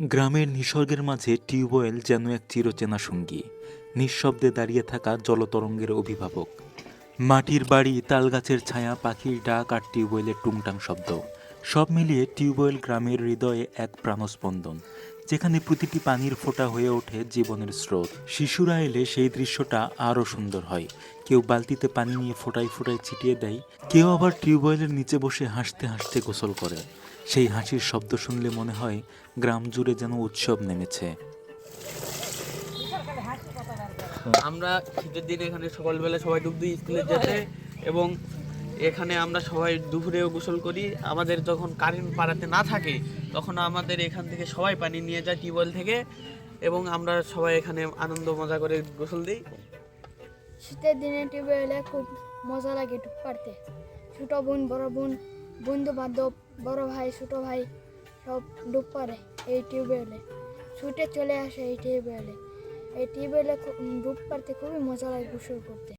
গ্রামের নিসর্গের মাঝে টিউবওয়েল যেন এক চিরচেনা সঙ্গী, নিঃশব্দে দাঁড়িয়ে থাকা জলতরঙ্গের অভিভাবক। মাটির বাড়ি, তালগাছের ছায়া, পাখির ডাক আর টিউবওয়েলের টুংটাং শব্দ, সব মিলিয়ে টিউবওয়েল গ্রামের হৃদয়ে এক প্রাণস্পন্দন, যেখানে প্রতিটি পানির ফোঁটা হয়ে ওঠে জীবনের স্রোত। শিশুরা এলে সেই দৃশ্যটা আরও সুন্দর হয়। কেউ বালতিতে পানি নিয়ে ফোঁটায় ফোঁটায় ছিটিয়ে দেয়, কেউ আবার টিউবওয়েলের নিচে বসে হাসতে হাসতে গোসল করে। সেই হাসির শব্দ শুনলে মনে হয় গ্রাম জুড়ে যেন উৎসব নেমেছে। আমরা শীতের দিনে এখানে সকালবেলা সবাই ডুব দিই স্কুলে যেতে, এবং এখানে আমরা সবাই দুপুরেও গোসল করি। আমাদের যখন কারেন্ট পাড়াতে না থাকে তখন আমাদের এখান থেকে সবাই পানি নিয়ে যায় টিউবওয়েল থেকে, এবং আমরা সবাই এখানে আনন্দ মজা করে গোসল দিই। শীতের দিনে টিউবওয়েলে খুব মজা লাগে ডুব পারতে। ছোট বোন, বড় বোন, বন্ধু বান্ধব, বড় ভাই, ছোট ভাই সব ডুব পারে এই টিউবওয়েলে। ছুটে চলে আসে এই টিউবওয়েলে। এই টিউবওয়েলে ডুব পারতে খুবই মজা লাগে গোসল করতে।